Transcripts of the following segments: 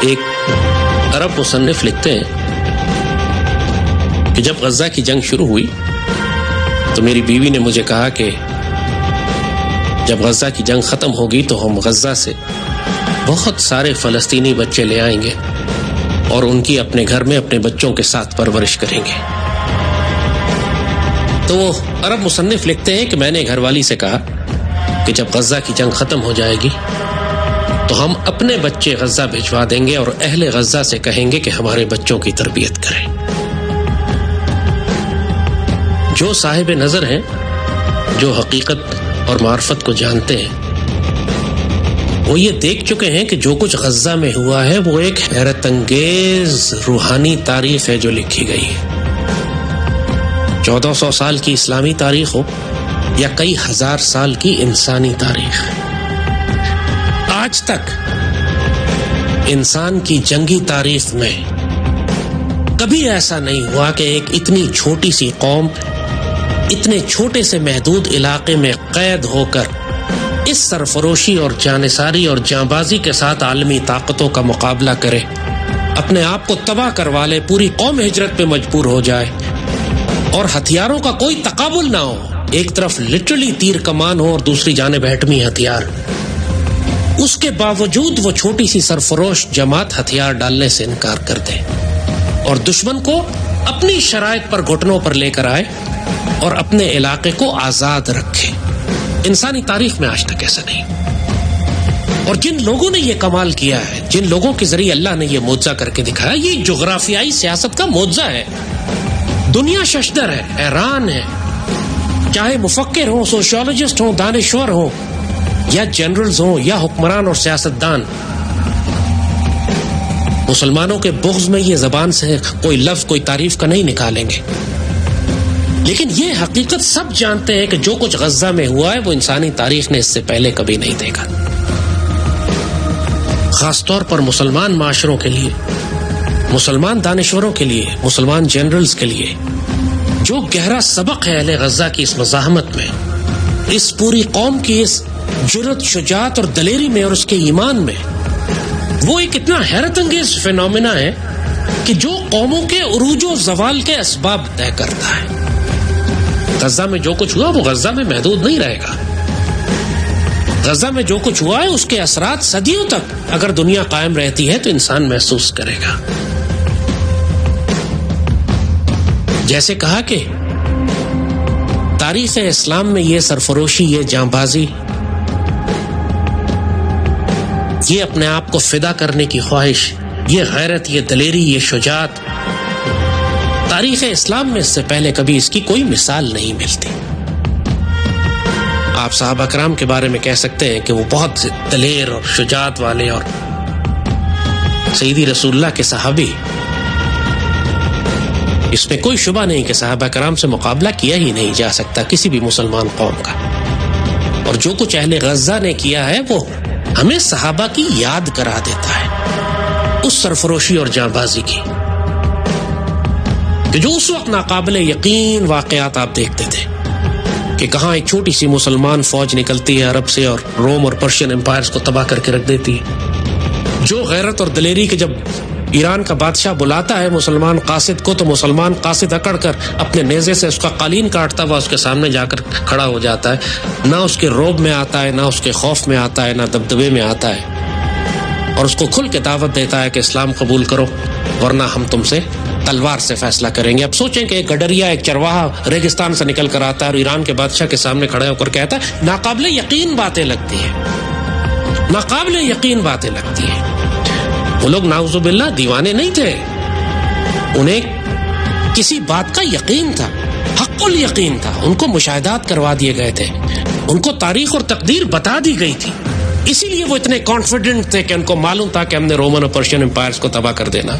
ایک عرب مصنف لکھتے ہیں کہ جب غزہ کی جنگ شروع ہوئی تو میری بیوی نے مجھے کہا کہ جب غزہ کی جنگ ختم ہوگی تو ہم غزہ سے بہت سارے فلسطینی بچے لے آئیں گے اور ان کی اپنے گھر میں اپنے بچوں کے ساتھ پرورش کریں گے. تو وہ عرب مصنف لکھتے ہیں کہ میں نے گھر والی سے کہا کہ جب غزہ کی جنگ ختم ہو جائے گی تو ہم اپنے بچے غزہ بھجوا دیں گے اور اہل غزہ سے کہیں گے کہ ہمارے بچوں کی تربیت کریں. جو صاحب نظر ہیں، جو حقیقت اور معرفت کو جانتے ہیں، وہ یہ دیکھ چکے ہیں کہ جو کچھ غزہ میں ہوا ہے وہ ایک حیرت انگیز روحانی تاریخ ہے جو لکھی گئی ہے. 1400 سال کی اسلامی تاریخ ہو یا کئی ہزار سال کی انسانی تاریخ، آج تک انسان کی جنگی تاریخ میں کبھی ایسا نہیں ہوا کہ ایک اتنی چھوٹی سی قوم اتنے چھوٹے سے محدود علاقے میں قید ہو کر اس سرفروشی اور جانثاری اور جانبازی کے ساتھ عالمی طاقتوں کا مقابلہ کرے، اپنے آپ کو تباہ کروا لے، پوری قوم ہجرت پہ مجبور ہو جائے اور ہتھیاروں کا کوئی تقابل نہ ہو. ایک طرف لٹرلی تیر کمان ہو اور دوسری جانب ایٹمی ہتھیار. اس کے باوجود وہ چھوٹی سی سرفروش جماعت ہتھیار ڈالنے سے انکار کر دے اور دشمن کو اپنی شرائط پر گھٹنوں پر لے کر آئے اور اپنے علاقے کو آزاد رکھے. انسانی تاریخ میں آج تک ایسا نہیں. اور جن لوگوں نے یہ کمال کیا ہے، جن لوگوں کے ذریعے اللہ نے یہ معجزہ کر کے دکھایا، یہ جغرافیائی سیاست کا معجزہ ہے. دنیا ششدر ہے، حیران ہے، چاہے مفکر ہوں، سوشیولوجسٹ ہوں، دانشور ہوں، یا جنرلز ہوں، یا حکمران اور سیاستدان. مسلمانوں کے بغض میں یہ زبان سے کوئی لفظ، کوئی تعریف کا نہیں نکالیں گے، لیکن یہ حقیقت سب جانتے ہیں کہ جو کچھ غزہ میں ہوا ہے وہ انسانی تاریخ نے اس سے پہلے کبھی نہیں دیکھا. خاص طور پر مسلمان معاشروں کے لیے، مسلمان دانشوروں کے لیے، مسلمان جنرلز کے لیے جو گہرا سبق ہے اہل غزہ کی اس مزاحمت میں، اس پوری قوم کی اس جرأت، شجاعت اور دلیری میں اور اس کے ایمان میں، وہ ایک اتنا حیرت انگیز فینومینا ہے کہ جو قوموں کے عروج و زوال کے اسباب طے کرتا ہے. غزہ میں جو کچھ ہوا وہ غزہ میں محدود نہیں رہے گا. غزہ میں جو کچھ ہوا ہے اس کے اثرات صدیوں تک اگر دنیا قائم رہتی ہے تو انسان محسوس کرے گا. جیسے کہا کہ تاریخ اسلام میں یہ سرفروشی، یہ جانبازی، یہ اپنے آپ کو فدا کرنے کی خواہش، یہ غیرت، یہ دلیری، یہ شجاعت، تاریخ اسلام میں اس سے پہلے کبھی اس کی کوئی مثال نہیں ملتی. آپ صحابہ کرام کے بارے میں کہہ سکتے ہیں کہ وہ بہت دلیر اور شجاعت والے، اور سیدی رسول اللہ کے صحابی، اس میں کوئی شبہ نہیں کہ صحابہ کرام سے مقابلہ کیا ہی نہیں جا سکتا کسی بھی مسلمان قوم کا. اور جو کچھ اہل غزہ نے کیا ہے وہ ہمیں صحابہ کی یاد کرا دیتا ہے، اس سرفروشی اور جانبازی کی، کہ جو اس وقت ناقابل یقین واقعات آپ دیکھتے تھے کہ کہاں ایک چھوٹی سی مسلمان فوج نکلتی ہے عرب سے اور روم اور پرشین امپائرز کو تباہ کر کے رکھ دیتی ہے. جو غیرت اور دلیری کہ جب ایران کا بادشاہ بلاتا ہے مسلمان قاصد کو تو مسلمان قاصد اکڑ کر اپنے نیزے سے اس کا قالین کاٹتا ہوا اس کے سامنے جا کر کھڑا ہو جاتا ہے. نہ اس کے روب میں آتا ہے، نہ اس کے خوف میں آتا ہے، نہ دبدبے میں آتا ہے، اور اس کو کھل کے دعوت دیتا ہے کہ اسلام قبول کرو ورنہ ہم تم سے تلوار سے فیصلہ کریں گے. اب سوچیں کہ ایک گڈریا، ایک چرواہا ریگستان سے نکل کر آتا ہے اور ایران کے بادشاہ کے سامنے کھڑے ہو کر کہتا ہے، ناقابل یقین باتیں لگتی ہیں، ناقابل یقین باتیں لگتی ہیں. وہ لوگ نعوذ باللہ دیوانے نہیں تھے، انہیں کسی بات کا یقین تھا، حق الیقین تھا. ان کو مشاہدات کروا دیے گئے تھے، ان کو تاریخ اور تقدیر بتا دی گئی تھی، اسی لیے وہ اتنے کانفیڈنٹ تھے کہ ان کو معلوم تھا کہ ہم نے رومن اور پرشین امپائرز کو تباہ کر دینا.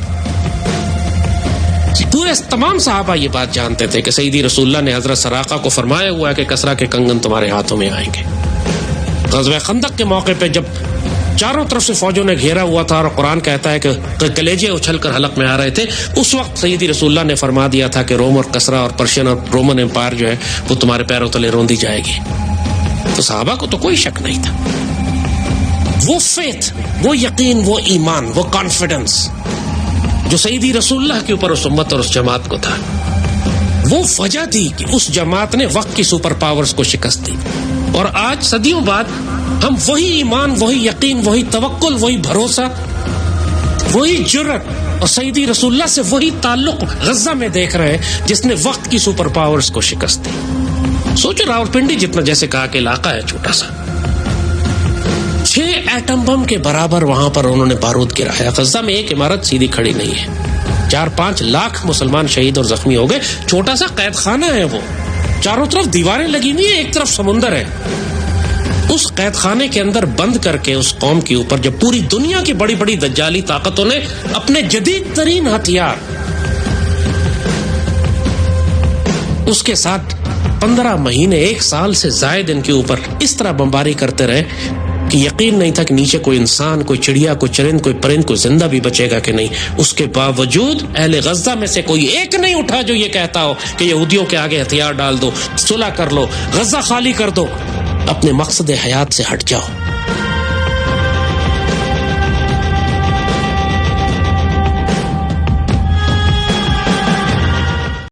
پورے تمام صحابہ یہ بات جانتے تھے کہ سیدی رسول اللہ نے حضرت سراقہ کو فرمایا ہوا ہے کہ کسرا کے کنگن تمہارے ہاتھوں میں آئیں گے. غزوہ خندق کے موقع پہ جب چاروں طرف سے فوجوں نے گھیرا ہوا تھا اور قرآن کہتا ہے کہ کلیجے اچھل کر حلق میں آ رہے تھے، اس وقت سیدی رسول اللہ نے فرما دیا تھا کہ روم اور کسرا اور پرشین اور رومن امپائر جو ہے وہ تمہارے پیروں تلے روندی جائے گی. تو صحابہ کو تو کوئی شک نہیں تھا. وہ فیتھ، وہ یقین، وہ ایمان، وہ کانفیڈنس جو سیدی رسول اللہ کے اوپر اس امت اور اس جماعت کو تھا، وہ وجہ تھی کہ اس جماعت نے وقت کی سپر پاورز کو شکست دی. اور آج صدیوں بعد ہم وہی ایمان، وہی یقین، وہی توکل، وہی بھروسہ، وہی جرأت اور سیدی رسول اللہ سے وہی تعلق غزہ میں دیکھ رہے ہیں جس نے وقت کی سپر پاورز کو شکست دی. سوچو راولپنڈی جتنا جیسے کہا کہ علاقہ ہے چھوٹا سا، 6 ایٹم بم کے برابر وہاں پر انہوں نے بارود گرایا. غزہ میں ایک عمارت سیدھی کھڑی نہیں ہے، 4-5 لاکھ مسلمان شہید اور زخمی ہو گئے. چھوٹا سا قید خانہ ہے، وہ چاروں طرف دیواریں لگی ہوئی ہیں، ایک طرف سمندر ہے. اس قید خانے کے اندر بند کر کے اس قوم کے اوپر جب پوری دنیا کی بڑی بڑی دجالی طاقتوں نے اپنے جدید ترین ہتھیار اس کے ساتھ 15 مہینے 1 سال سے زائد ان کے اوپر اس طرح بمباری کرتے رہے کہ یقین نہیں تھا کہ نیچے کوئی انسان، کوئی چڑیا، کوئی چرند، کوئی پرند، کوئی زندہ بھی بچے گا کہ نہیں. اس کے باوجود اہل غزہ میں سے کوئی ایک نہیں اٹھا جو یہ کہتا ہو کہ یہودیوں کے آگے ہتھیار ڈال دو، صلح کر لو، غزہ خالی کر دو، اپنے مقصد حیات سے ہٹ جاؤ.